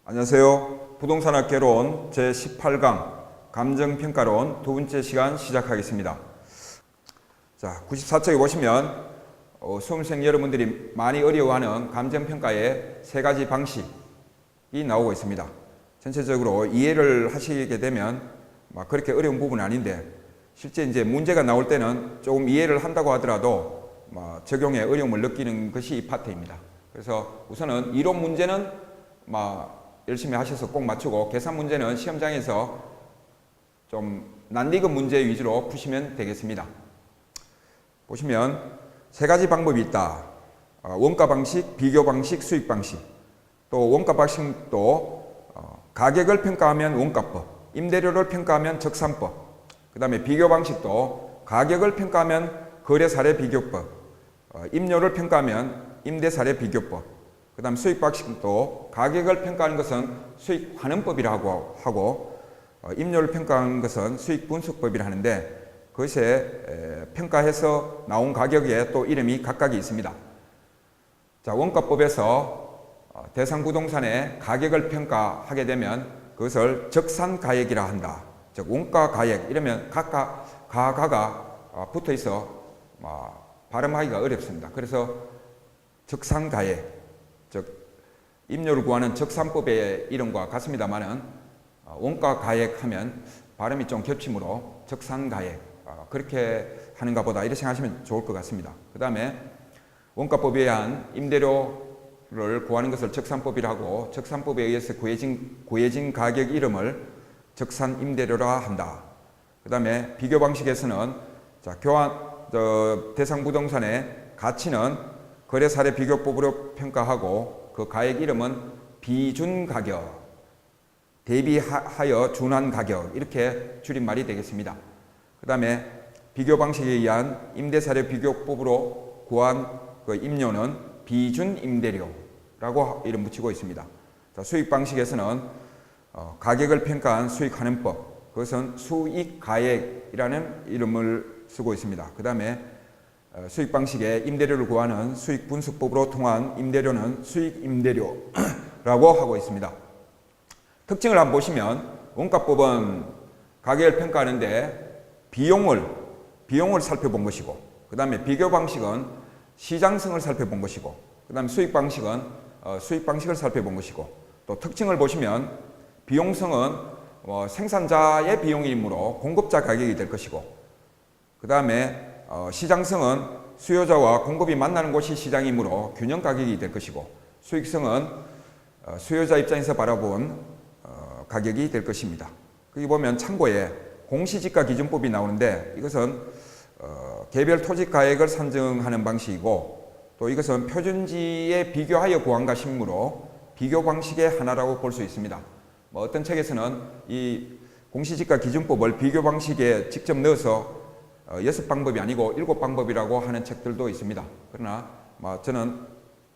안녕하세요. 부동산학개론 제18강 감정평가론 두 번째 시간 시작하겠습니다. 자, 94쪽에 보시면 수험생 여러분들이 많이 어려워하는 감정평가의 세 가지 방식이 나오고 있습니다. 전체적으로 이해를 하시게 되면 그렇게 어려운 부분은 아닌데 실제 이제 문제가 나올 때는 조금 이해를 한다고 하더라도 적용에 어려움을 느끼는 것이 이 파트입니다. 그래서 우선은 이론 문제는 열심히 하셔서 꼭 맞추고 계산 문제는 시험장에서 좀 낯익은 문제 위주로 푸시면 되겠습니다. 보시면 세 가지 방법이 있다. 원가 방식, 비교 방식, 수익 방식. 또 원가 방식도 가격을 평가하면 원가법, 임대료를 평가하면 적산법, 그 다음에 비교 방식도 가격을 평가하면 거래 사례 비교법, 임료를 평가하면 임대 사례 비교법, 그 다음 수익 방식도 가격을 평가하는 것은 수익 환원법이라고 하고 임료를 평가하는 것은 수익 분석법이라 하는데 그것에 평가해서 나온 가격에 또 이름이 각각이 있습니다. 자, 원가법에서 대상 부동산의 가격을 평가하게 되면 그것을 적산가액이라 한다. 즉 원가 가액 이러면 가가 붙어 있어 발음하기가 어렵습니다. 그래서 적산가액, 즉 임료를 구하는 적산법의 이름과 같습니다만은 원가 가액 하면 발음이 좀 겹치므로 적산가액 그렇게 하는가 보다 이렇게 생각하시면 좋을 것 같습니다. 그 다음에 원가법에 의한 임대료를 구하는 것을 적산법이라 하고 적산법에 의해서 구해진 가격 이름을 적산임대료라 한다. 그 다음에 비교 방식에서는 대상 부동산의 가치는 거래 사례 비교법으로 평가하고 그 가액 이름은 비준가격, 대비하여 준한 가격 이렇게 줄임말이 되겠습니다. 그 다음에 비교 방식에 의한 임대 사례 비교법으로 구한 그 임료는 비준 임대료라고 이름 붙이고 있습니다. 자, 수익 방식에서는 가격을 평가한 수익 환원법, 그것은 수익 가액이라는 이름을 쓰고 있습니다. 그 다음에 수익 방식에 임대료를 구하는 수익 분석법으로 통한 임대료는 수익 임대료라고 하고 있습니다. 특징을 한번 보시면 원가법은 가격을 평가하는데 비용을 살펴본 것이고 그 다음에 비교 방식은 시장성을 살펴본 것이고 그 다음에 수익 방식은 수익 방식을 살펴본 것이고 또 특징을 보시면 비용성은 생산자의 비용이므로 공급자 가격이 될 것이고 그 다음에 시장성은 수요자와 공급이 만나는 곳이 시장이므로 균형 가격이 될 것이고 수익성은 수요자 입장에서 바라본 가격이 될 것입니다. 거기 보면 참고에 공시지가 기준법이 나오는데 이것은 개별 토지 가액을 산정하는 방식이고 또 이것은 표준지에 비교하여 구한 것이므로 비교 방식의 하나라고 볼 수 있습니다. 어떤 책에서는 이 공시지가 기준법을 비교 방식에 직접 넣어서 6방법이 아니고 7방법이라고 하는 책들도 있습니다. 그러나 저는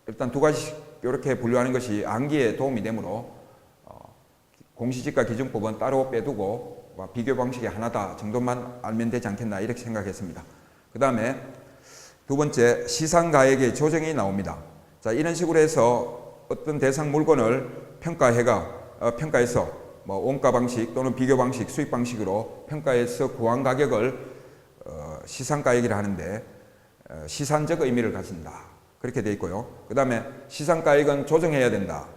일단 두 가지 이렇게 분류하는 것이 암기에 도움이 되므로 공시지가 기준법은 따로 빼두고 비교 방식의 하나다 정도만 알면 되지 않겠나 이렇게 생각했습니다. 그 다음에 두 번째 시상가액의 조정이 나옵니다. 자, 이런 식으로 해서 어떤 대상 물건을 평가해서 원가 방식 또는 비교 방식, 수익 방식으로 평가해서 구한 가격을 시상가액이라 하는데 시산적 의미를 가진다. 그렇게 되어 있고요. 그 다음에 시상가액은 조정해야 된다.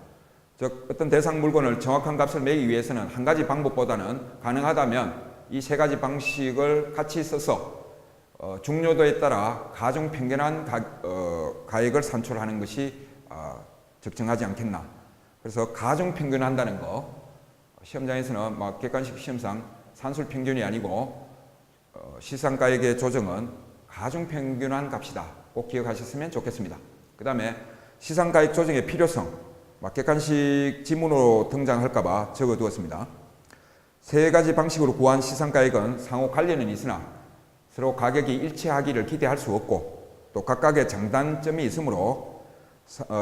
즉 어떤 대상 물건을 정확한 값을 매기 위해서는 한 가지 방법보다는 가능하다면 이 세 가지 방식을 같이 써서 중요도에 따라 가중평균한 가액을 산출하는 것이 적정하지 않겠나. 그래서 가중평균한다는 거 시험장에서는 객관식 시험상 산술평균이 아니고 시상가액의 조정은 가중평균한 값이다. 꼭 기억하셨으면 좋겠습니다. 그 다음에 시상가액 조정의 필요성 객관식 지문으로 등장할까봐 적어두었습니다. 세 가지 방식으로 구한 시상가액은 상호 관련은 있으나 서로 가격이 일치하기를 기대할 수 없고 또 각각의 장단점이 있으므로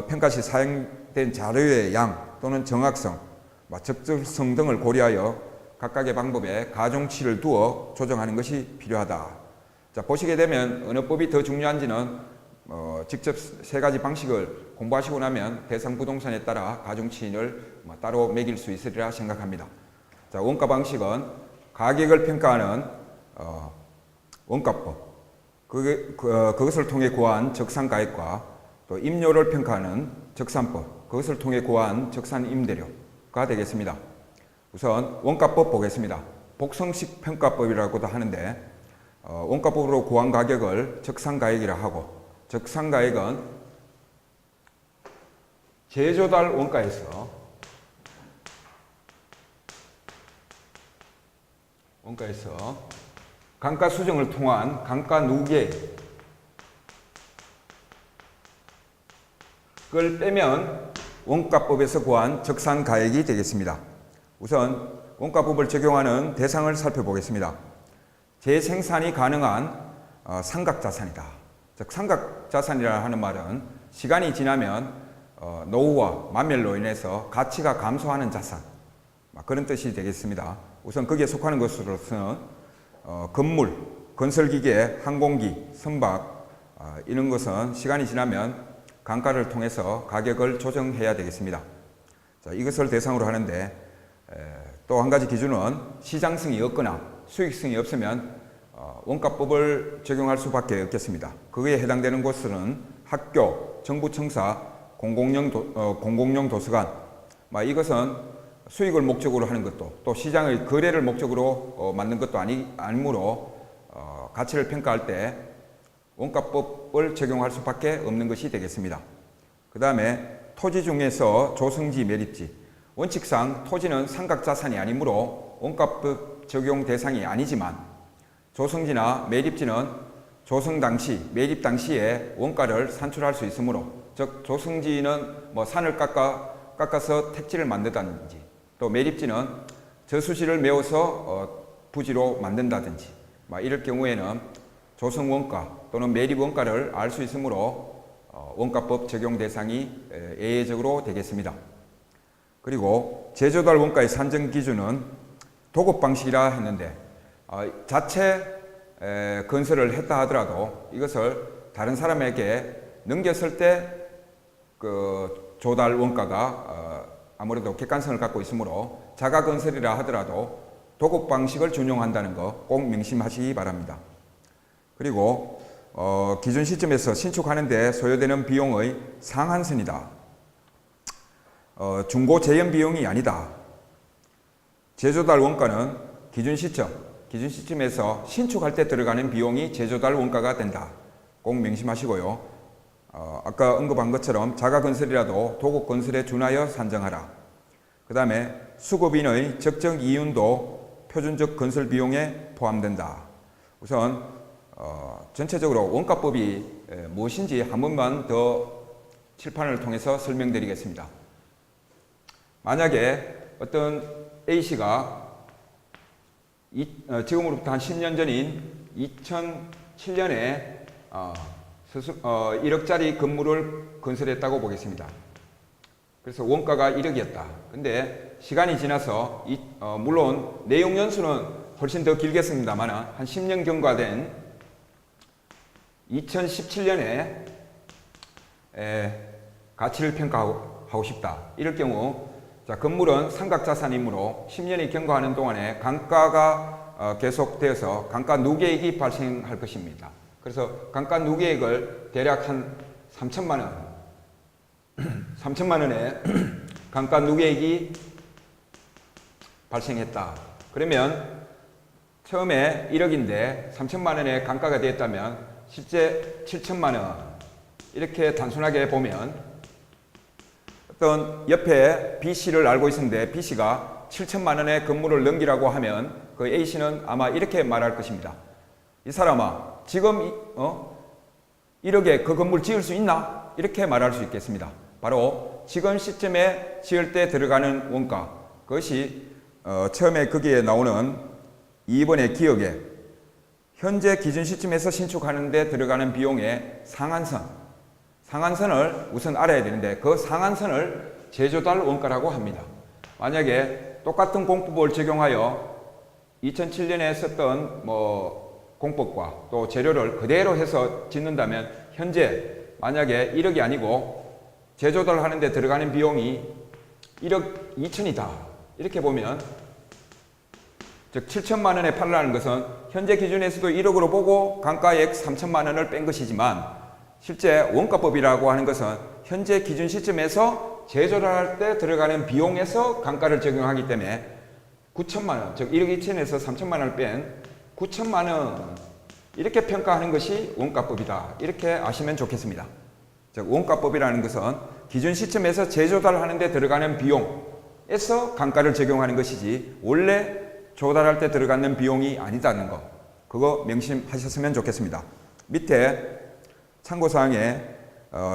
평가 시 사용된 자료의 양 또는 정확성, 적절성 등을 고려하여 각각의 방법에 가중치를 두어 조정하는 것이 필요하다. 자, 보시게 되면 어느 법이 더 중요한지는 직접 세 가지 방식을 공부하시고 나면 대상 부동산에 따라 가중치인을 따로 매길 수 있으리라 생각합니다. 자, 원가 방식은 가격을 평가하는 원가법, 그것을 통해 구한 적산가액과 또 임료를 평가하는 적산법, 그것을 통해 구한 적산임대료가 되겠습니다. 우선 원가법 보겠습니다. 복성식 평가법이라고도 하는데 원가법으로 구한 가격을 적산가액이라 하고, 적산가액은 제조달 원가에서 감가 수정을 통한 감가 누계액을 빼면 원가법에서 구한 적산가액이 되겠습니다. 우선 원가법을 적용하는 대상을 살펴보겠습니다. 재생산이 가능한 삼각자산이다. 즉 삼각자산이라 하는 말은 시간이 지나면 노후와 만멸로 인해서 가치가 감소하는 자산, 그런 뜻이 되겠습니다. 우선 거기에 속하는 것으로서는 건물, 건설기계, 항공기, 선박 이런 것은 시간이 지나면 감가를 통해서 가격을 조정해야 되겠습니다. 자, 이것을 대상으로 하는데 또 한 가지 기준은 시장성이 없거나 수익성이 없으면 원가법을 적용할 수밖에 없겠습니다. 그거에 해당되는 곳은 학교, 정부청사, 공공용 도서관, 이것은 수익을 목적으로 하는 것도 또 시장의 거래를 목적으로 만든 것도 아니므로 가치를 평가할 때 원가법을 적용할 수밖에 없는 것이 되겠습니다. 그 다음에 토지 중에서 조성지, 매립지. 원칙상 토지는 삼각자산이 아니므로 원가법 적용 대상이 아니지만 조성지나 매립지는 조성 당시, 매립 당시에 원가를 산출할 수 있으므로, 즉 조성지는 산을 깎아서 택지를 만든다든지, 또 매립지는 저수지를 메워서 부지로 만든다든지, 이럴 경우에는 조성 원가 또는 매립 원가를 알 수 있으므로 원가법 적용 대상이 예외적으로 되겠습니다. 그리고 제조달 원가의 산정 기준은 도급 방식이라 했는데 자체 건설을 했다 하더라도 이것을 다른 사람에게 넘겼을 때 그 조달 원가가 아무래도 객관성을 갖고 있으므로 자가 건설이라 하더라도 도급 방식을 준용한다는 거 꼭 명심하시기 바랍니다. 그리고 기준 시점에서 신축하는 데 소요되는 비용의 상한선이다. 중고 재현 비용이 아니다. 제조달 원가는 기준 시점에서 신축할 때 들어가는 비용이 제조달 원가가 된다. 꼭 명심하시고요. 아까 언급한 것처럼 자가건설이라도 도급건설에 준하여 산정하라. 그 다음에 수급인의 적정 이윤도 표준적 건설 비용에 포함된다. 우선 전체적으로 원가법이 무엇인지 한 번만 더 칠판을 통해서 설명드리겠습니다. 만약에 어떤 A씨가 지금으로부터 한 10년 전인 2007년에 1억짜리 건물을 건설했다고 보겠습니다. 그래서 원가가 1억이었다. 근데 시간이 지나서 물론 내용 연수는 훨씬 더 길겠습니다만 한 10년 경과된 2017년에 가치를 평가하고 싶다. 이럴 경우 건물은 삼각자산이므로 10년이 경과하는 동안에 감가가 계속되어서 감가 누계액이 발생할 것입니다. 그래서 감가 누계액을 대략 한 3천만 원, 3천만 원의 감가 누계액이 발생했다. 그러면 처음에 1억인데 3천만 원의 감가가 되었다면 실제 7천만 원, 이렇게 단순하게 보면 어떤 옆에 B씨를 알고 있었는데 B씨가 7천만 원의 건물을 넘기라고 하면 그 A씨는 아마 이렇게 말할 것입니다. 이 사람아, 지금 1억에 그 건물 지을 수 있나? 이렇게 말할 수 있겠습니다. 바로 지금 시점에 지을 때 들어가는 원가, 그것이 처음에 거기에 나오는 2번의 기억에 현재 기준 시점에서 신축하는 데 들어가는 비용의 상한선을 우선 알아야 되는데 그 상한선을 제조달 원가라고 합니다. 만약에 똑같은 공법을 적용하여 2007년에 썼던 공법과 또 재료를 그대로 해서 짓는다면 현재 만약에 1억이 아니고 제조달 하는데 들어가는 비용이 1억 2천이다. 이렇게 보면 즉 7천만 원에 팔라는 것은 현재 기준에서도 1억으로 보고 감가액 3천만 원을 뺀 것이지만 실제 원가법이라고 하는 것은 현재 기준 시점에서 제조할 때 들어가는 비용에서 감가를 적용하기 때문에 9천만 원, 즉 1억 2천에서 3천만 원을 뺀 9천만 원 이렇게 평가하는 것이 원가법이다. 이렇게 아시면 좋겠습니다. 즉 원가법이라는 것은 기준 시점에서 재조달하는 데 들어가는 비용에서 감가를 적용하는 것이지 원래 조달할 때 들어가는 비용이 아니다는 거, 그거 명심하셨으면 좋겠습니다. 밑에 참고사항에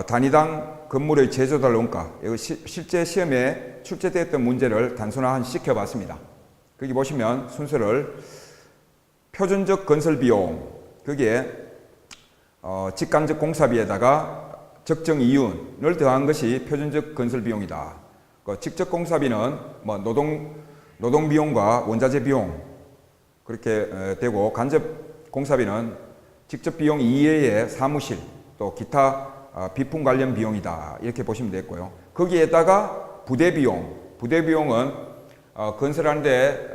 단위당 건물의 재조달 원가, 이거 실제 시험에 출제되었던 문제를 단순화시켜 봤습니다. 거기 보시면 순서를 표준적 건설비용, 거기에 직간접 공사비에다가 적정 이윤을 더한 것이 표준적 건설비용이다. 직접 공사비는 뭐 노동비용과 원자재 비용 그렇게 되고, 간접 공사비는 직접 비용 이외의 사무실 또 기타 비품 관련 비용이다. 이렇게 보시면 되겠고요. 거기에다가 부대비용은 건설하는데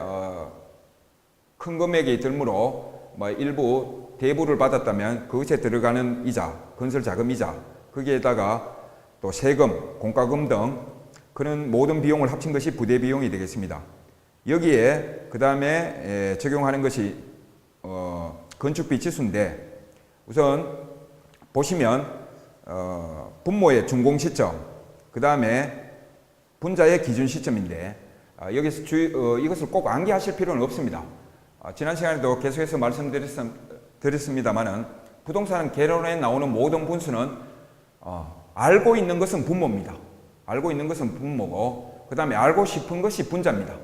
큰 금액이 들므로 뭐 일부 대부를 받았다면 그것에 들어가는 이자, 건설 자금 이자, 거기에다가 또 세금, 공과금 등 그런 모든 비용을 합친 것이 부대 비용이 되겠습니다. 여기에 그 다음에 적용하는 것이 건축비 지수인데, 우선 보시면 분모의 준공 시점, 그 다음에 분자의 기준 시점인데 여기서 이것을 꼭 암기하실 필요는 없습니다. 지난 시간에도 계속해서 말씀드렸습니다만은 부동산 개론에 나오는 모든 분수는 알고 있는 것은 분모입니다. 알고 있는 것은 분모고, 그 다음에 알고 싶은 것이 분자입니다.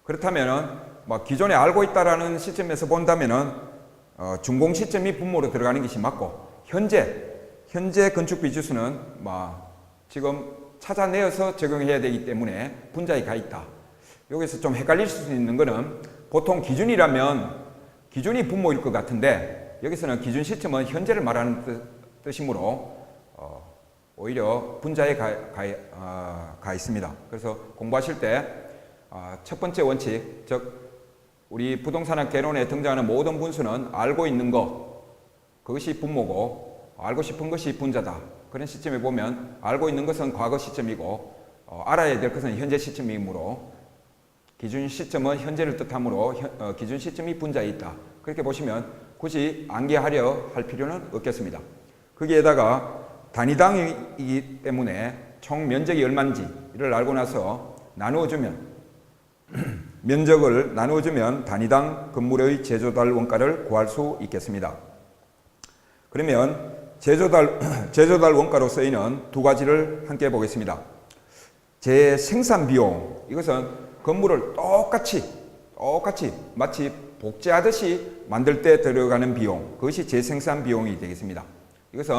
그렇다면은 뭐 기존에 알고 있다라는 시점에서 본다면은 준공 시점이 분모로 들어가는 것이 맞고, 현재 건축비 지수는 지금 찾아내어서 적용해야 되기 때문에 분자에 가 있다. 여기서 좀 헷갈릴 수 있는 것은 보통 기준이라면 기준이 분모일 것 같은데 여기서는 기준 시점은 현재를 말하는 뜻이므로 오히려 분자에 가 있습니다. 그래서 공부하실 때 첫 번째 원칙, 즉 우리 부동산학 개론에 등장하는 모든 분수는 알고 있는 것, 그것이 분모고 알고 싶은 것이 분자다. 그런 시점에 보면 알고 있는 것은 과거 시점이고 알아야 될 것은 현재 시점이므로 기준 시점은 현재를 뜻하므로 기준 시점이 분자에 있다. 그렇게 보시면 굳이 암기하려 할 필요는 없겠습니다. 거기에다가 단위당이기 때문에 총 면적이 얼마인지를 알고 나서 나누어주면 면적을 나누어주면 단위당 건물의 제조달 원가를 구할 수 있겠습니다. 그러면 제조달 원가로 쓰이는 두 가지를 함께 보겠습니다. 재생산 비용, 이것은 건물을 똑같이 마치 복제하듯이 만들 때 들어가는 비용, 그것이 재생산 비용이 되겠습니다. 이것은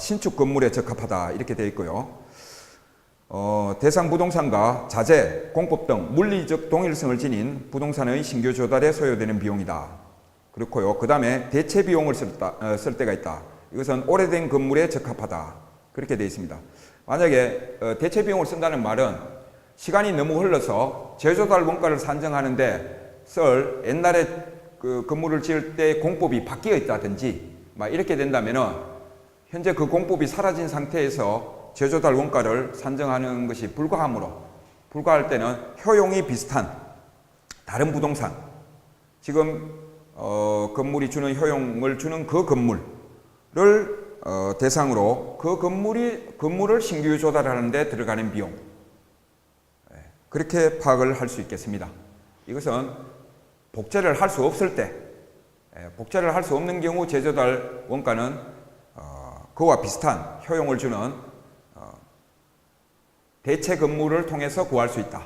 신축 건물에 적합하다 이렇게 되어 있고요. 대상 부동산과 자재, 공법 등 물리적 동일성을 지닌 부동산의 신규 조달에 소요되는 비용이다. 그렇고요. 그 다음에 대체 비용을 쓸 때가 있다. 이것은 오래된 건물에 적합하다. 그렇게 되어 있습니다. 만약에 대체 비용을 쓴다는 말은 시간이 너무 흘러서 제조달 원가를 산정하는데 쓸 옛날에 그 건물을 지을 때 공법이 바뀌어 있다든지 이렇게 된다면은 현재 그 공법이 사라진 상태에서 제조달 원가를 산정하는 것이 불가할 때는 효용이 비슷한 다른 부동산, 지금 건물이 주는 효용을 주는 그 건물을 대상으로 그 건물을 신규 조달하는 데 들어가는 비용, 그렇게 파악을 할 수 있겠습니다. 이것은 복제를 할 수 없을 때, 복제를 할 수 없는 경우 제조달 원가는 그와 비슷한 효용을 주는 대체 건물을 통해서 구할 수 있다.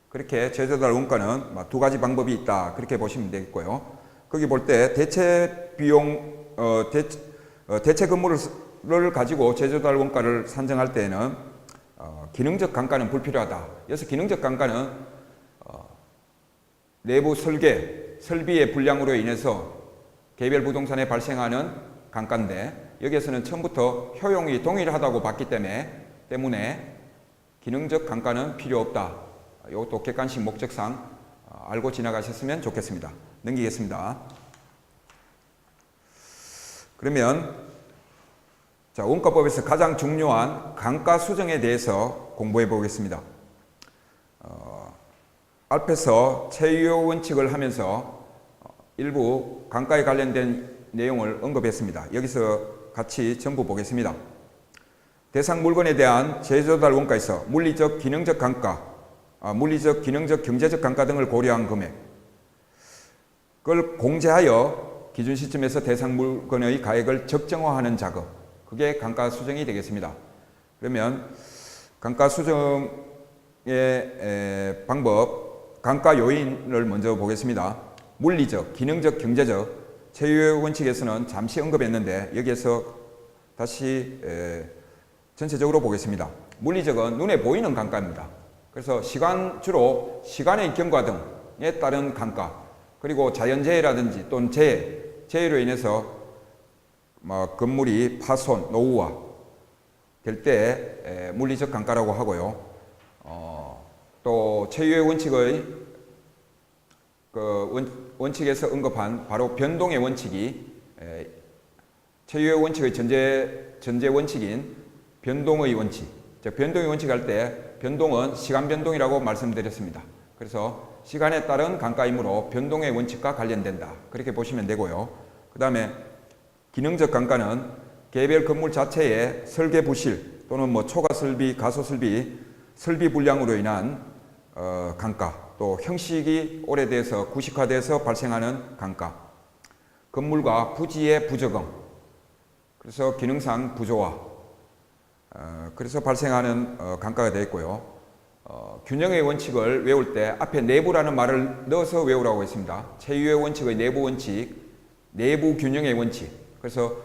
그렇게 제조달 원가는 두 가지 방법이 있다. 그렇게 보시면 되겠고요. 거기 볼 때 대체 비용, 대체 건물을 가지고 제조달 원가를 산정할 때에는 기능적 감가는 불필요하다. 그래서 기능적 감가는 내부 설계의 불량으로 인해서 개별 부동산에 발생하는 감가인데, 여기에서는 처음부터 효용이 동일하다고 봤기 때문에 기능적 강가는 필요 없다. 이것도 객관식 목적상 알고 지나가셨으면 좋겠습니다. 넘기겠습니다. 그러면 자, 원가법에서 가장 중요한 강가 수정에 대해서 공부해 보겠습니다. 앞에서 체유효 원칙을 하면서 일부 강가에 관련된 내용을 언급했습니다. 여기서 같이 전부 보겠습니다. 대상 물건에 대한 재조달 원가에서 물리적, 기능적 강가, 물리적, 기능적, 경제적 강가 등을 고려한 금액, 그걸 공제하여 기준 시점에서 대상 물건의 가액을 적정화하는 작업, 그게 강가 수정이 되겠습니다. 그러면 강가 수정의 방법, 강가 요인을 먼저 보겠습니다. 물리적, 기능적, 경제적, 체유효 원칙에서는 잠시 언급했는데 여기에서 다시 전체적으로 보겠습니다. 물리적은 눈에 보이는 강가입니다. 그래서 주로 시간의 경과 등에 따른 강가, 그리고 자연재해라든지 또는 재해로 인해서 건물이 파손, 노후화 될 때 물리적 강가라고 하고요. 또 체유효 원칙의 원칙에서 언급한 바로 변동의 원칙이 체유효 원칙의 전제 원칙인 변동의 원칙, 즉 변동의 원칙 할 때 변동은 시간 변동이라고 말씀드렸습니다. 그래서 시간에 따른 강가이므로 변동의 원칙과 관련된다. 그렇게 보시면 되고요. 그 다음에 기능적 강가는 개별 건물 자체의 설계 부실 또는 초과 설비, 가소 설비, 설비 불량으로 인한 강가, 또 형식이 오래돼서 구식화돼서 발생하는 강가, 건물과 부지의 부적응, 그래서 기능상 부조화, 그래서 발생하는 강가가 되어 있고요. 균형의 원칙을 외울 때 앞에 내부라는 말을 넣어서 외우라고 했습니다. 체유의 원칙의 내부 원칙, 내부 균형의 원칙. 그래서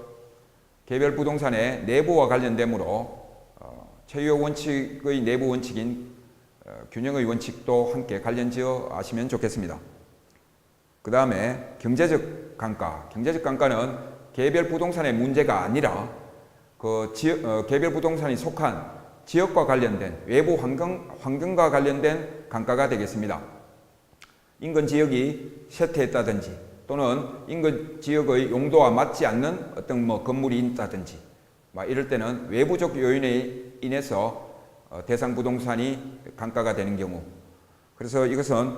개별 부동산의 내부와 관련되므로 체유의 원칙의 내부 원칙인 균형의 원칙도 함께 관련지어 아시면 좋겠습니다. 그 다음에 경제적 강가. 경제적 강가는 개별 부동산의 문제가 아니라 개별 부동산이 속한 지역과 관련된 외부 환경과 관련된 강가가 되겠습니다. 인근 지역이 쇠퇴했다든지 또는 인근 지역의 용도와 맞지 않는 어떤 건물이 있다든지 이럴 때는 외부적 요인에 인해서 대상 부동산이 강가가 되는 경우, 그래서 이것은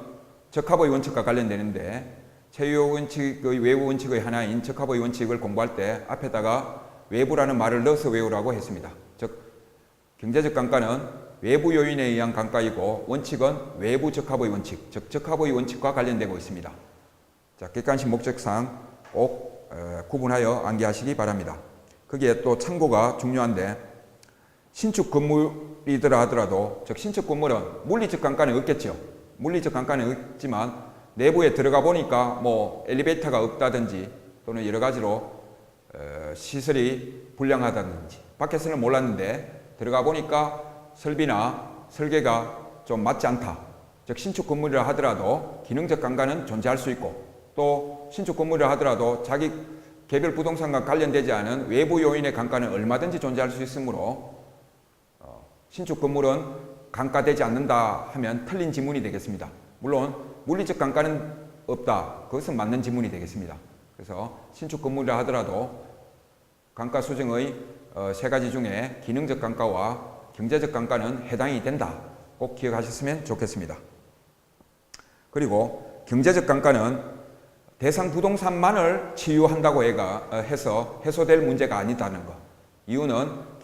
적합의 원칙과 관련되는데 체유효 원칙의 외부 원칙의 하나인 적합의 원칙을 공부할 때 앞에다가 외부라는 말을 넣어서 외우라고 했습니다. 즉 경제적 강가는 외부 요인에 의한 강가이고 원칙은 외부 적합의 원칙, 즉 적합의 원칙과 관련되고 있습니다. 자, 객관식 목적상 꼭 구분하여 암기하시기 바랍니다. 거기에 또 참고가 중요한데 신축 건물이더라 하더라도, 즉 신축 건물은 물리적 강가는 없겠죠. 물리적 강가는 없지만 내부에 들어가 보니까 엘리베이터가 없다든지 또는 여러 가지로 시설이 불량하다든지 밖에서는 몰랐는데 들어가 보니까 설비나 설계가 좀 맞지 않다. 즉 신축 건물이라 하더라도 기능적 강가는 존재할 수 있고, 또 신축 건물이라 하더라도 자기 개별 부동산과 관련되지 않은 외부 요인의 강가는 얼마든지 존재할 수 있으므로 신축 건물은 강가되지 않는다 하면 틀린 지문이 되겠습니다. 물론 물리적 강가는 없다. 그것은 맞는 지문이 되겠습니다. 그래서 신축 건물이라 하더라도 강가 수정의 세 가지 중에 기능적 강가와 경제적 강가는 해당이 된다. 꼭 기억하셨으면 좋겠습니다. 그리고 경제적 강가는 대상 부동산만을 치유한다고 해서 해소될 문제가 아니다는 것. 이유는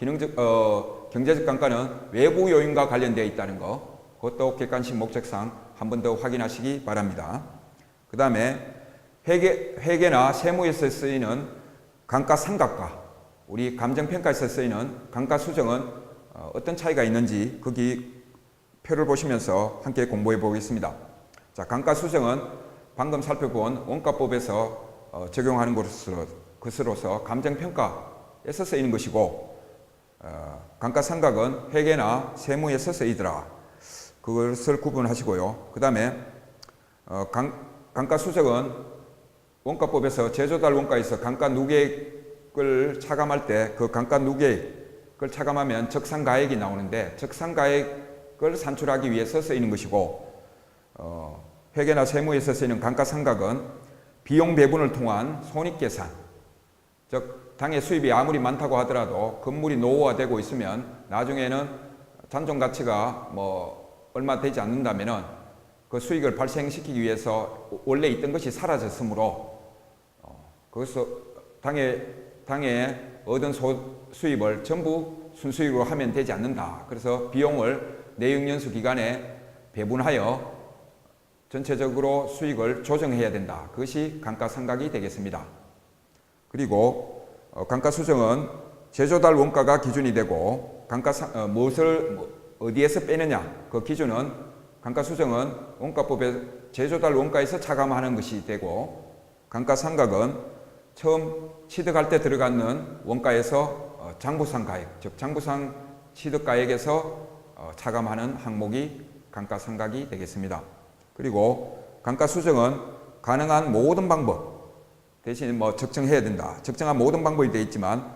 경제적 강가는 외부 요인과 관련되어 있다는 것. 그것도 객관식 목적상 한 번 더 확인하시기 바랍니다. 그 다음에 회계나 세무에서 쓰이는 강가 삼각과 우리 감정평가에서 쓰이는 강가 수정은 어떤 차이가 있는지 거기 표를 보시면서 함께 공부해 보겠습니다. 자, 강가 수정은 방금 살펴본 원가법에서 적용하는 것으로서 감정평가에서 쓰이는 것이고, 강가 삼각은 회계나 세무에서 쓰이더라. 그것을 구분하시고요. 그 다음에 강가 수정은 원가법에서 제조달 원가에서 강가 누계 걸 차감할 때 그 감가 누계액을 차감하면 적산가액이 나오는데 적산가액을 산출하기 위해서 쓰이는 것이고 회계나 세무에서 쓰이는 감가상각은 비용 배분을 통한 손익계산, 즉 당의 수입이 아무리 많다고 하더라도 건물이 노후화되고 있으면 나중에는 잔존 가치가 뭐 얼마 되지 않는다면은 그 수익을 발생시키기 위해서 원래 있던 것이 사라졌으므로 거기서 당에 얻은 수입을 전부 순수익으로 하면 되지 않는다. 그래서 비용을 내역연수 기간에 배분하여 전체적으로 수익을 조정해야 된다. 그것이 감가상각이 되겠습니다. 그리고 감가수정은 제조달 원가가 기준이 되고 무엇을 어디에서 빼느냐 그 기준은 감가수정은 원가법의 제조달 원가에서 차감하는 것이 되고 감가상각은 처음 취득할 때 들어가는 원가에서 장부상 가액, 즉 장부상 취득가액에서 차감하는 항목이 감가상각이 되겠습니다. 그리고 감가수정은 가능한 모든 방법 대신 적정해야 된다. 적정한 모든 방법이 되어 있지만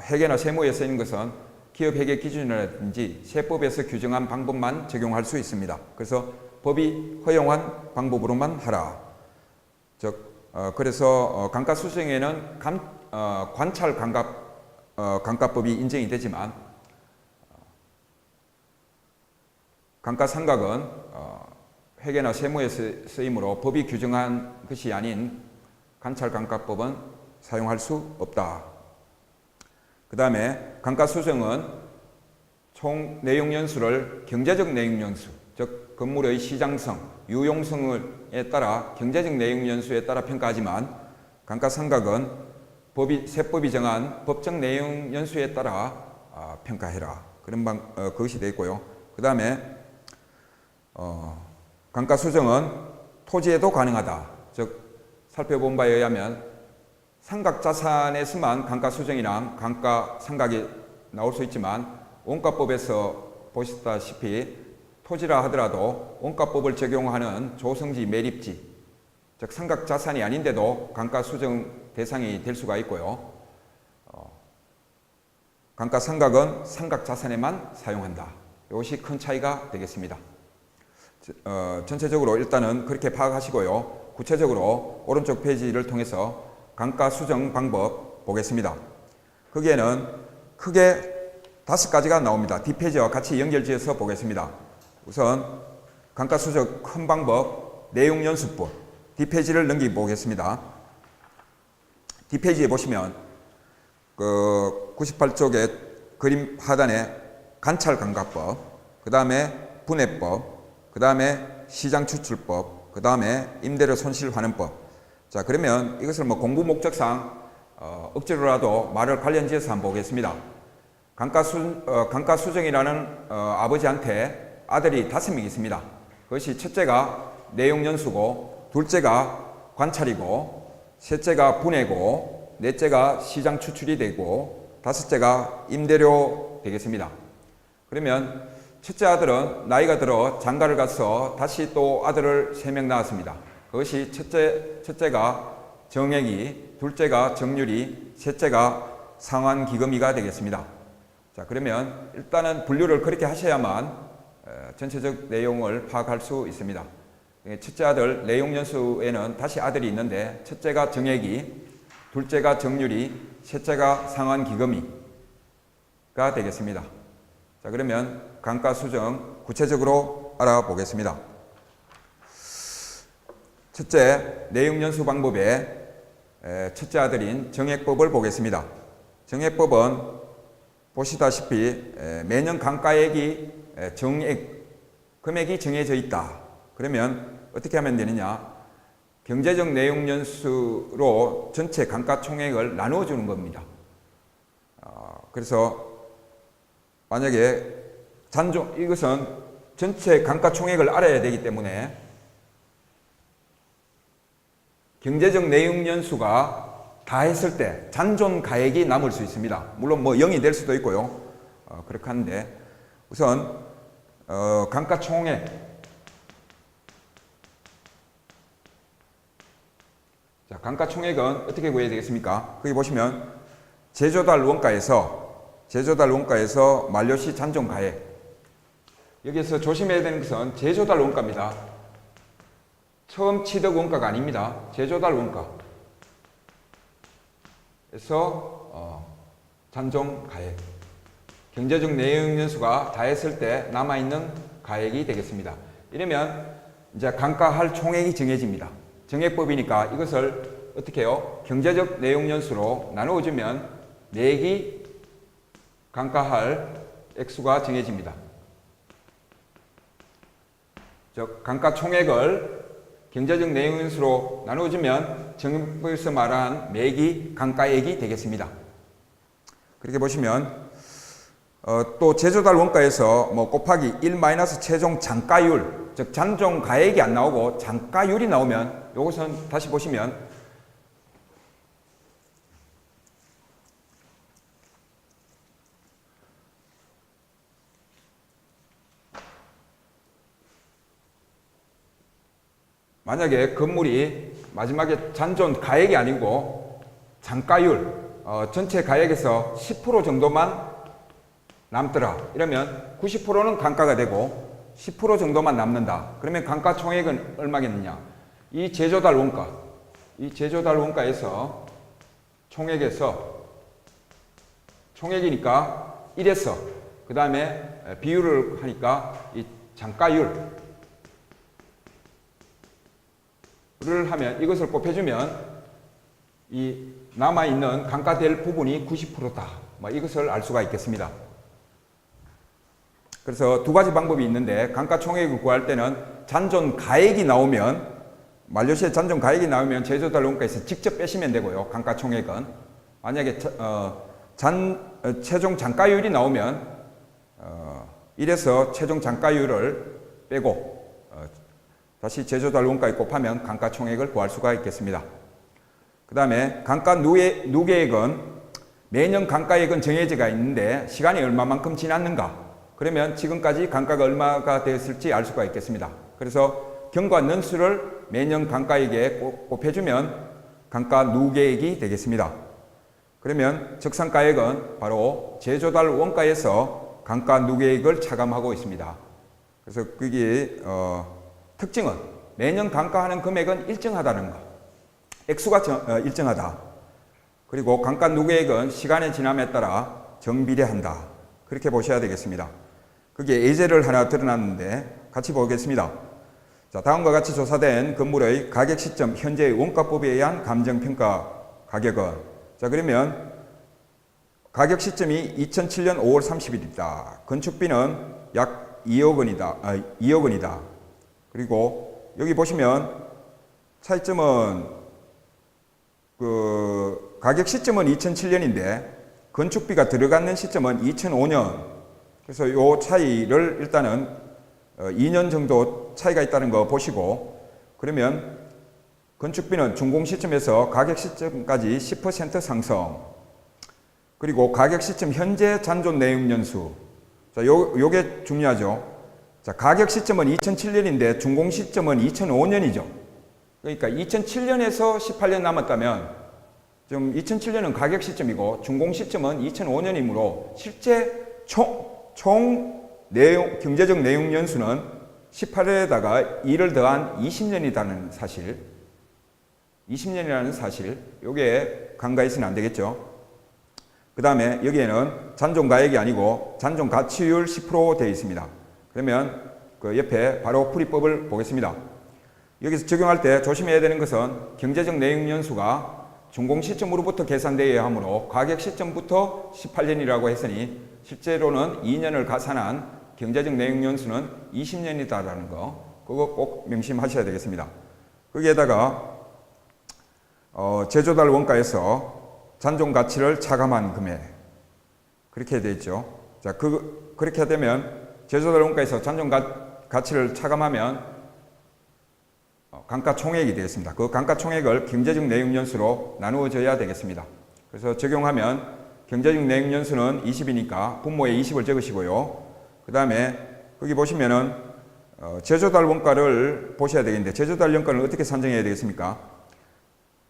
회계나 세무에 쓰이는 것은 기업회계 기준이라든지 세법에서 규정한 방법만 적용할 수 있습니다. 그래서 법이 허용한 방법으로만 하라. 그래서 감가수정에는 관찰 감가법이 인정이 되지만 감가상각은 회계나 세무에 쓰이므로 법이 규정한 것이 아닌 관찰감가법은 사용할 수 없다. 그 다음에 감가수정은 총 내용연수를 경제적 내용연수, 즉 건물의 시장성, 유용성에 따라 경제적 내용연수에 따라 평가하지만 감가상각은 세법이 정한 법적 내용연수에 따라 평가해라. 그런 그것이 되어 있고요. 그 다음에 감가수정은 토지에도 가능하다. 즉 살펴본 바에 의하면 상각자산에서만 감가수정이랑 감가상각이 나올 수 있지만 원가법에서 보셨다시피 토지라 하더라도 원가법을 적용하는 조성지, 매립지, 즉 상각자산이 아닌데도 감가수정 대상이 될 수가 있고요. 감가상각은 상각자산에만 사용한다. 이것이 큰 차이가 되겠습니다. 전체적으로 일단은 그렇게 파악하시고요. 구체적으로 오른쪽 페이지를 통해서 감가수정 방법 보겠습니다. 거기에는 크게 5가지가 나옵니다. 뒷페이지와 같이 연결지어서 보겠습니다. 우선 감가수정 큰 방법 내용연수법 뒷페이지를 넘겨보겠습니다. 뒷페이지에 보시면 그 98쪽에 그림 하단에 관찰감가법, 그 다음에 분해법, 그 다음에 시장추출법, 그 다음에 임대료 손실환원법. 자, 그러면 이것을 공부 목적상 억지로라도 말을 관련지어서 한번 보겠습니다. 감가수정이라는 아버지한테 아들이 5명 있습니다. 그것이 첫째가 내용연수고, 둘째가 관찰이고, 셋째가 분해고, 넷째가 시장추출이 되고, 다섯째가 임대료 되겠습니다. 그러면 첫째 아들은 나이가 들어 장가를 가서 다시 또 아들을 3명 낳았습니다. 그것이 첫째가 정액이, 둘째가 정률이, 셋째가 상환기금이가 되겠습니다. 자, 그러면 일단은 분류를 그렇게 하셔야만 전체적 내용을 파악할 수 있습니다. 첫째 아들 내용연수에는 다시 아들이 있는데 첫째가 정액이, 둘째가 정률이, 셋째가 상환기금이가 되겠습니다. 자, 그러면 감가수정 구체적으로 알아보겠습니다. 첫째, 내용연수 방법의 첫째 아들인 정액법을 보겠습니다. 정액법은 보시다시피 매년 감가액이 금액이 정해져 있다. 그러면 어떻게 하면 되느냐? 경제적 내용연수로 전체 감가총액을 나누어 주는 겁니다. 그래서 만약에 이것은 전체 감가총액을 알아야 되기 때문에 경제적 내용연수가 다 했을 때 잔존가액이 남을 수 있습니다. 물론 0이 될 수도 있고요. 그렇게 하는데 우선 감가총액, 자, 감가총액은 어떻게 구해야 되겠습니까? 거기 보시면 제조달 원가에서 만료시 잔존 가액. 여기서 조심해야 되는 것은 제조달 원가입니다. 처음 취득 원가가 아닙니다. 제조달 원가에서 잔존 가액. 경제적 내용연수가 다했을 때 남아있는 가액이 되겠습니다. 이러면 이제 감가할 총액이 정해집니다. 정액법이니까 이것을 어떻게 해요? 경제적 내용연수로 나누어주면 내액이 감가할 액수가 정해집니다. 즉 감가 총액을 경제적 내용연수로 나누어주면 정액법에서 말한 매액이 감가액이 되겠습니다. 그렇게 보시면 또 제조달 원가에서 곱하기 1 최종 잔가율, 즉 잔존 가액이 안 나오고 잔가율이 나오면 이것은 다시 보시면 만약에 건물이 마지막에 잔존 가액이 아니고 잔가율, 전체 가액에서 10% 정도만 남더라. 이러면 90%는 감가가 되고 10% 정도만 남는다. 그러면 감가 총액은 얼마겠느냐? 이 제조달 원가에서 총액이니까 1에서 그 다음에 비율을 하니까 이 잔가율을 하면 이것을 곱해주면 이 남아있는 감가될 부분이 90%다. 이것을 알 수가 있겠습니다. 그래서 두 가지 방법이 있는데 감가 총액을 구할 때는 잔존 가액이 나오면 만료시에 잔존 가액이 나오면 제조달 원가에서 직접 빼시면 되고요. 감가 총액은 만약에 최종 잔가율이 나오면 1에서 최종 잔가율을 빼고 다시 제조달 원가에 곱하면 감가 총액을 구할 수가 있겠습니다. 그 다음에 감가 누계액은 매년 감가액은 정해져가 있는데 시간이 얼마만큼 지났는가? 그러면 지금까지 감가가 얼마가 되었을지 알 수가 있겠습니다. 그래서 경과 년수를 매년 감가액에 곱해주면 감가 누계액이 되겠습니다. 그러면 적산가액은 바로 제조달 원가에서 감가 누계액을 차감하고 있습니다. 그래서 그게 특징은 매년 감가하는 금액은 일정하다는 것, 액수가 일정하다. 그리고 감가 누계액은 시간의 지남에 따라 정비례한다. 그렇게 보셔야 되겠습니다. 그게 예제를 하나 드러났는데 같이 보겠습니다. 자, 다음과 같이 조사된 건물의 가격 시점 현재의 원가법에 의한 감정평가 가격은, 자, 그러면 가격 시점이 2007년 5월 30일이다. 건축비는 약 2억 원이다. 그리고 여기 보시면 차이점은 가격 시점은 2007년인데 건축비가 들어가는 시점은 2005년. 그래서 이 차이를 일단은 2년 정도 차이가 있다는 거 보시고, 그러면 건축비는 준공 시점에서 가격 시점까지 10% 상승, 그리고 가격 시점 현재 잔존 내용 연수. 자, 요게 중요하죠. 자, 가격 시점은 2007년인데 준공 시점은 2005년이죠. 그러니까 2007년에서 18년 남았다면 지금 2007년은 가격 시점이고 준공 시점은 2005년이므로 실제 총 내용, 경제적 내용 연수는 18년에다가 2를 더한 20년이라는 사실, 20년이라는 사실, 요게 간과해 있으면 안 되겠죠. 그 다음에 여기에는 잔존 가액이 아니고 잔존 가치율 10% 되어 있습니다. 그러면 그 옆에 바로 풀이법을 보겠습니다. 여기서 적용할 때 조심해야 되는 것은 경제적 내용 연수가 준공 시점으로부터 계산되어야 하므로 가격 시점부터 18년이라고 했으니 실제로는 2년을 가산한 경제적 내용 연수는 20년이다라는 거, 그거 꼭 명심하셔야 되겠습니다. 거기에다가 제조달 원가에서 잔존 가치를 차감한 금액, 그렇게 되어 있죠. 자, 그렇게 되면 제조달 원가에서 잔존 가치를 차감하면 감가 총액이 되겠습니다. 그 감가 총액을 경제적 내용 연수로 나누어져야 되겠습니다. 그래서 적용하면 경제적 내용 연수는 20이니까 분모에 20을 적으시고요. 그 다음에 거기 보시면은 제조달 원가를 보셔야 되겠는데, 제조달 원가를 어떻게 산정해야 되겠습니까?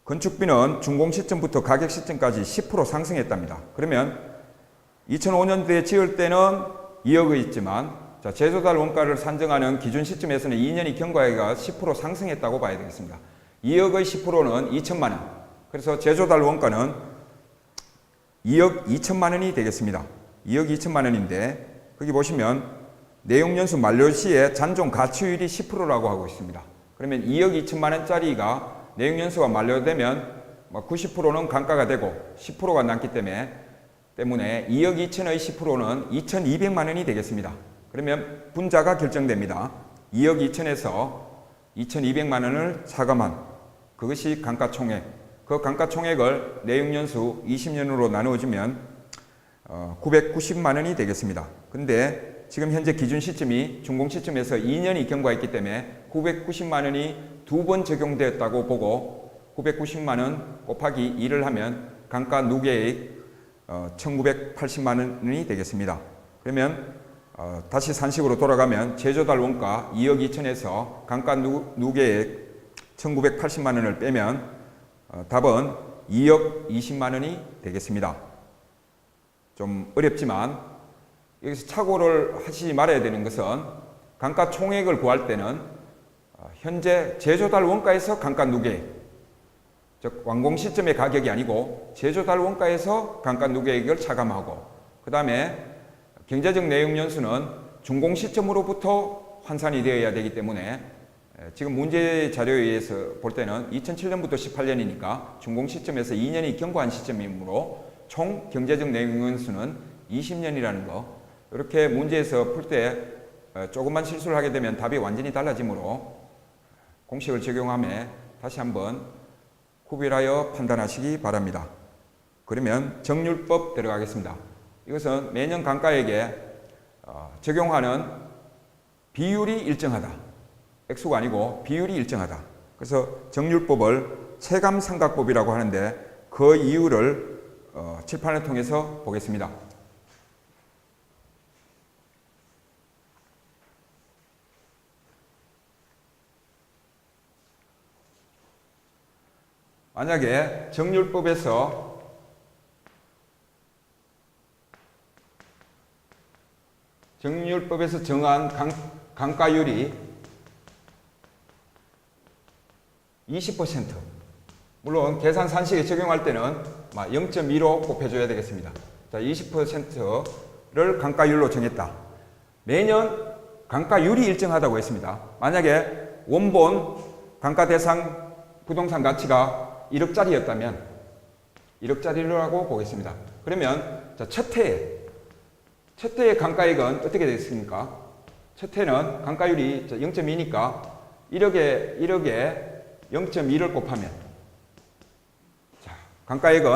건축비는 준공 시점부터 가격 시점까지 10% 상승했답니다. 그러면 2005년도에 지을 때는 2억이 있지만 제조달 원가를 산정하는 기준 시점에서는 2년이 경과해가 10% 상승했다고 봐야 되겠습니다. 2억의 10%는 2천만 원. 그래서 제조달 원가는 2억 2천만 원이 되겠습니다. 2억 2천만 원인데 거기 보시면 내용연수 만료 시에 잔존 가치율이 10%라고 하고 있습니다. 그러면 2억 2천만 원짜리가 내용연수가 만료되면 90%는 감가가 되고 10%가 남기 때문에 2억 2천의 10%는 2,200만 원이 되겠습니다. 그러면 분자가 결정됩니다. 2억 2천에서 2,200만 원을 차감한 그것이 감가총액. 그 감가총액을 내용연수 20년으로 나누어주면 990만 원이 되겠습니다. 근데 지금 현재 기준 시점이 준공 시점에서 2년이 경과했기 때문에 990만 원이 두 번 적용되었다고 보고 990만 원 곱하기 2를 하면 감가 누계액 1980만 원이 되겠습니다. 그러면 다시 산식으로 돌아가면 제조달 원가 2억 2천에서 감가 누계액 1980만 원을 빼면 답은 2억 20만 원이 되겠습니다. 좀 어렵지만 여기서 착오를 하시지 말아야 되는 것은 감가 총액을 구할 때는 현재 제조달 원가에서 감가 누계액, 즉 완공 시점의 가격이 아니고 제조달 원가에서 감가 누계액을 차감하고 그 다음에 경제적 내용연수는 준공 시점으로부터 환산이 되어야 되기 때문에 지금 문제 자료에 의해서 볼 때는 2007년부터 18년이니까 준공 시점에서 2년이 경과한 시점이므로 총 경제적 내용연수는 20년이라는 거. 이렇게 문제에서 풀 때 조금만 실수를 하게 되면 답이 완전히 달라지므로 공식을 적용하며 다시 한번 구별하여 판단하시기 바랍니다. 그러면 정률법 들어가겠습니다. 이것은 매년 감가액에 적용하는 비율이 일정하다. 액수가 아니고 비율이 일정하다. 그래서 정률법을 체감상각법이라고 하는데 그 이유를 칠판을 통해서 보겠습니다. 만약에 정률법에서 정한 감가율이 20%, 물론 계산 산식에 적용할 때는 0.2로 곱해줘야 되겠습니다. 자, 20%를 감가율로 정했다. 매년 감가율이 일정하다고 했습니다. 만약에 원본 감가 대상 부동산 가치가 1억짜리였다면 1억짜리라고 보겠습니다. 그러면 첫 해의 감가액은 어떻게 되겠습니까? 첫 해는 감가율이 0.2니까 1억에 0.2를 곱하면 감가액은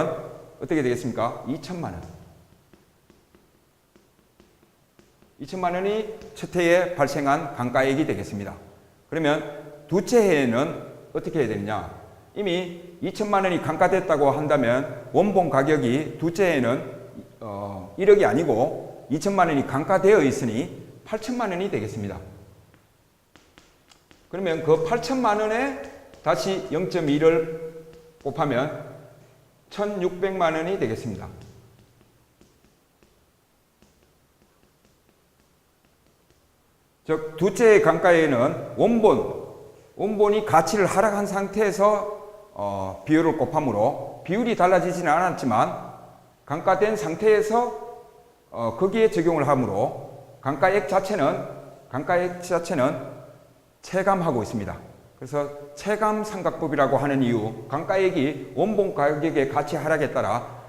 어떻게 되겠습니까? 2천만 원. 2천만 원이 첫 해에 발생한 감가액이 되겠습니다. 그러면 두째 해에는 어떻게 해야 되느냐? 이미 2천만 원이 감가됐다고 한다면 원본 가격이 두째 해에는 1억이 아니고 2천만 원이 감가되어 있으니 8천만 원이 되겠습니다. 그러면 그 8천만 원에 다시 0.2를 곱하면 1,600만 원이 되겠습니다. 즉 두째의 감가에는 원본이 가치를 하락한 상태에서 비율을 곱하므로 비율이 달라지지는 않았지만 감가된 상태에서 거기에 적용을 하므로 감가액 자체는 체감하고 있습니다. 그래서 체감상각법이라고 하는 이유, 감가액이 원본 가격의 가치 하락에 따라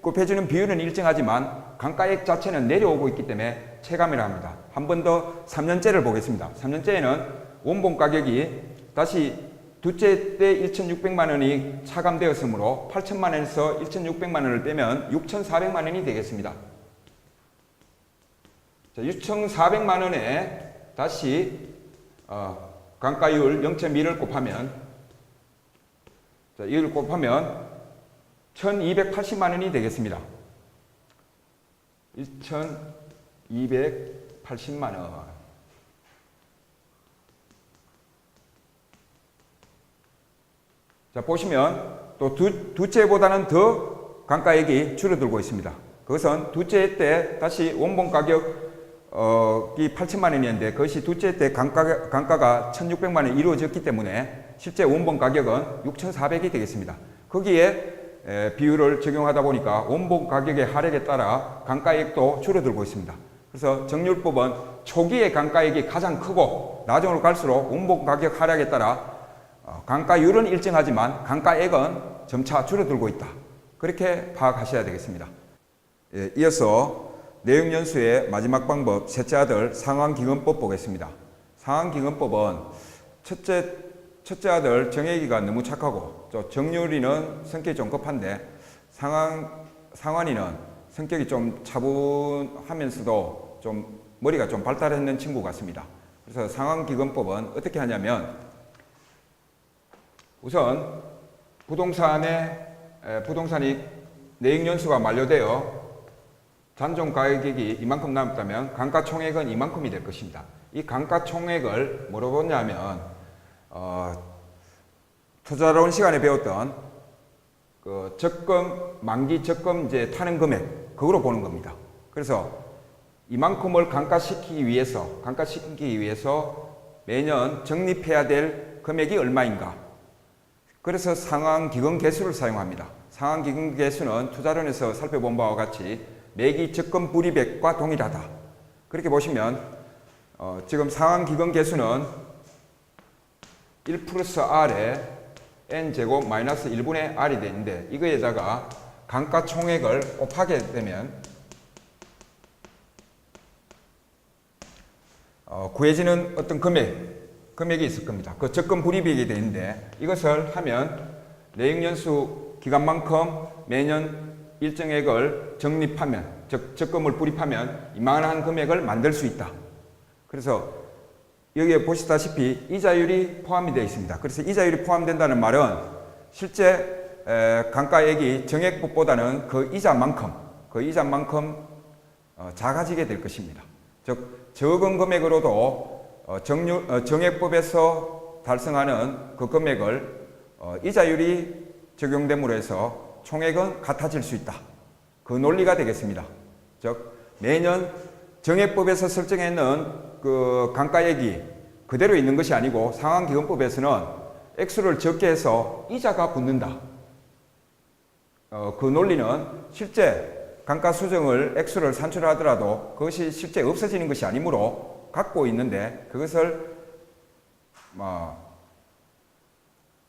곱해주는 비율은 일정하지만 감가액 자체는 내려오고 있기 때문에 체감이라 합니다. 한 번 더 3년째를 보겠습니다. 3년째에는 원본 가격이 다시 두째 때 1,600만 원이 차감되었으므로 8천만 원에서 1,600만 원을 빼면 6,400만 원이 되겠습니다. 자, 6,400만 원에 다시 감가율 0.2를 곱하면 이걸 곱하면 1,280만 원이 되겠습니다. 1,280만 원. 자, 보시면 또 두째 해보다는 더 감가액이 줄어들고 있습니다. 그것은 두째 해 때 다시 원본 가격이 8천만 원이었는데 그것이 두째 해 때 감가가 1,600만 원이 이루어졌기 때문에 실제 원본 가격은 6,400이 되겠습니다. 거기에 비율을 적용하다 보니까 원본 가격의 하락에 따라 감가액도 줄어들고 있습니다. 그래서 정률법은 초기의 감가액이 가장 크고 나중으로 갈수록 원본 가격 하락에 따라 감가율은 일정하지만 감가액은 점차 줄어들고 있다. 그렇게 파악하셔야 되겠습니다. 이어서 내용연수의 마지막 방법, 셋째 아들 상환기금법 보겠습니다. 상환기금법은 첫째 아들 정혜기가 너무 착하고 정유리는 성격이 좀 급한데 상환이는 성격이 좀 차분하면서도 좀 머리가 좀 발달했는 친구 같습니다. 그래서 상환기금법은 어떻게 하냐면 우선 부동산이 내역연수가 만료되어 잔존 가격이 이만큼 남았다면 감가총액은 이만큼이 될 것입니다. 이 감가총액을 뭐로 보냐면 투자론 시간에 배웠던 그 만기 적금 이제 타는 금액 그거로 보는 겁니다. 그래서 이만큼을 감가시키기 위해서 매년 적립해야 될 금액이 얼마인가. 그래서 상환기금 개수를 사용합니다. 상환기금 개수는 투자론에서 살펴본 바와 같이 매기 적금 불이백과 동일하다. 그렇게 보시면 지금 상환기금 개수는 1 플러스 R에 N제곱 마이너스 1분의 R이 되는데 이거에다가 감가총액을 곱하게 되면 구해지는 어떤 금액이 있을 겁니다. 그 적금 불이백이 되는데 이것을 하면 내역연수 기간만큼 매년 일정액을 적립하면 적금을 불입하면 이만한 금액을 만들 수 있다. 그래서 여기에 보시다시피 이자율이 포함이 되어 있습니다. 그래서 이자율이 포함된다는 말은 실제 감가액이 정액법보다는 그 이자만큼 작아지게 될 것입니다. 즉 적은 금액으로도 정액법에서 달성하는 그 금액을 이자율이 적용됨으로 해서 총액은 같아질 수 있다. 그 논리가 되겠습니다. 즉 매년 정액법에서 설정해놓은 그 감가액이 그대로 있는 것이 아니고 상환기금법에서는 액수를 적게 해서 이자가 붙는다. 그 논리는 실제 감가수정을 액수를 산출하더라도 그것이 실제 없어지는 것이 아니므로 갖고 있는데 그것을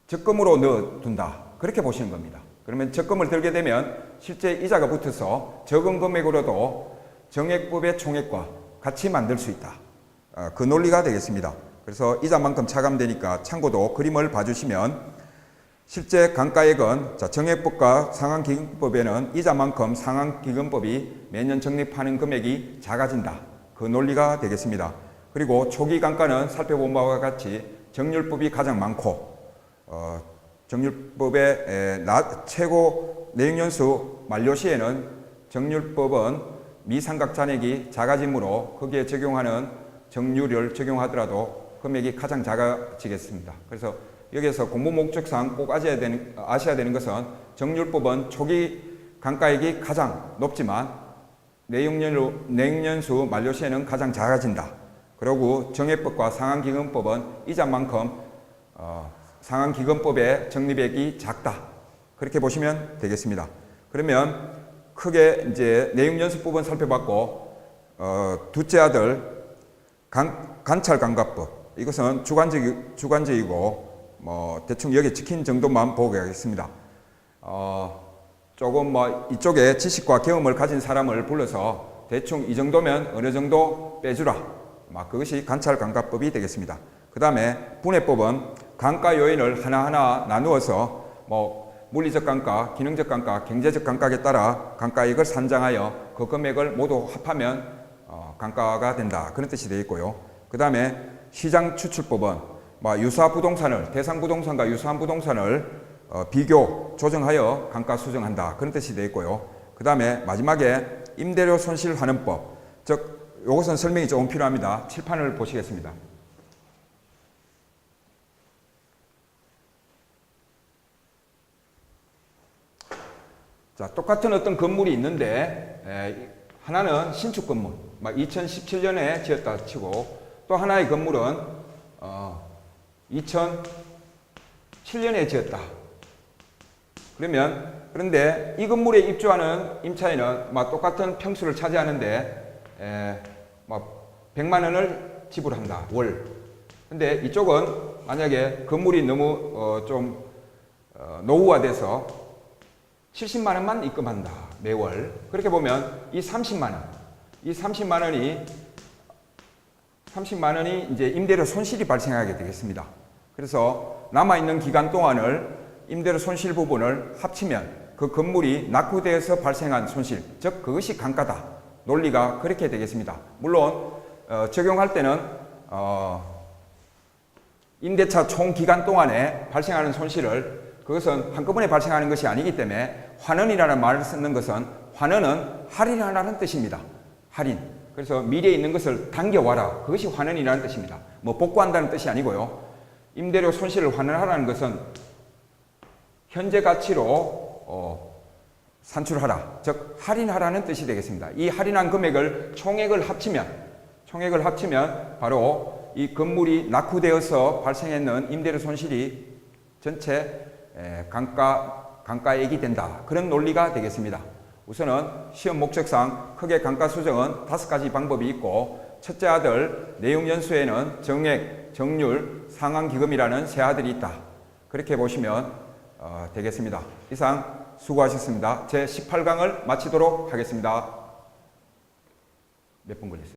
적금으로 넣어둔다. 그렇게 보시는 겁니다. 그러면 적금을 들게 되면 실제 이자가 붙어서 적은 금액으로도 정액법의 총액과 같이 만들 수 있다. 그 논리가 되겠습니다. 그래서 이자만큼 차감되니까 참고도 그림을 봐주시면 실제 감가액은 정액법과 상환기금법에는 이자만큼 상환기금법이 매년 적립하는 금액이 작아진다. 그 논리가 되겠습니다. 그리고 초기 감가는 살펴본 바와 같이 정률법이 가장 많고 정률법의 최고 내역연수 만료 시에는 정률법은 미상각 잔액이 작아지므로 거기에 적용하는 정률을 적용하더라도 금액이 가장 작아지겠습니다. 그래서 여기에서 공부 목적상 꼭 아셔야 되는 것은 정률법은 초기 감가액이 가장 높지만 내역연수 만료 시에는 가장 작아진다. 그리고 정액법과 상환기금법은 이자만큼 상환기금법의 적립액이 작다. 그렇게 보시면 되겠습니다. 그러면 크게 이제 내용연수법은 살펴봤고 둘째 아들 관찰감가법 이것은 주관적이고 대충 여기 찍힌 정도만 보고 가겠습니다. 조금 이쪽에 지식과 경험을 가진 사람을 불러서 대충 이 정도면 어느 정도 빼주라. 그것이 관찰감가법이 되겠습니다. 그 다음에 분해법은 감가 요인을 하나하나 나누어서 물리적 감가, 기능적 감가, 경제적 감가에 따라 감가액을 산정하여 그 금액을 모두 합하면 감가가 된다. 그런 뜻이 되어 있고요. 그 다음에 시장 추출법은 유사 부동산을 대상 부동산과 유사한 부동산을 비교 조정하여 감가 수정한다. 그런 뜻이 되어 있고요. 그 다음에 마지막에 임대료 손실 환원법, 즉 이것은 설명이 조금 필요합니다. 칠판을 보시겠습니다. 자, 똑같은 어떤 건물이 있는데 하나는 신축 건물, 막 2017년에 지었다 치고 또 하나의 건물은 2007년에 지었다. 그런데 이 건물에 입주하는 임차인은 막 똑같은 평수를 차지하는데 막 100만 원을 지불한다 월. 근데 이쪽은 만약에 건물이 너무 노후화돼서 70만 원만 입금한다 매월. 그렇게 보면 이 30만 원이 이제 임대료 손실이 발생하게 되겠습니다. 그래서 남아있는 기간 동안을 임대료 손실 부분을 합치면 그 건물이 낙후되어서 발생한 손실, 즉 그것이 감가다. 논리가 그렇게 되겠습니다. 물론 적용할 때는 임대차 총 기간 동안에 발생하는 손실을 그것은 한꺼번에 발생하는 것이 아니기 때문에 환원이라는 말을 쓰는 것은 환원은 할인하라는 뜻입니다. 할인. 그래서 미래에 있는 것을 당겨와라. 그것이 환원이라는 뜻입니다. 뭐 복구한다는 뜻이 아니고요. 임대료 손실을 환원하라는 것은 현재 가치로 산출하라. 즉 할인하라는 뜻이 되겠습니다. 이 할인한 금액을 총액을 합치면 바로 이 건물이 낙후되어서 발생했는 임대료 손실이 전체 감가액이 된다. 그런 논리가 되겠습니다. 우선은 시험 목적상 크게 감가 수정은 5가지 방법이 있고 첫째 아들 내용연수에는 정액, 정률, 상환기금이라는 세 아들이 있다. 그렇게 보시면 되겠습니다. 이상 수고하셨습니다. 제 18강을 마치도록 하겠습니다. 몇 분 걸렸어요?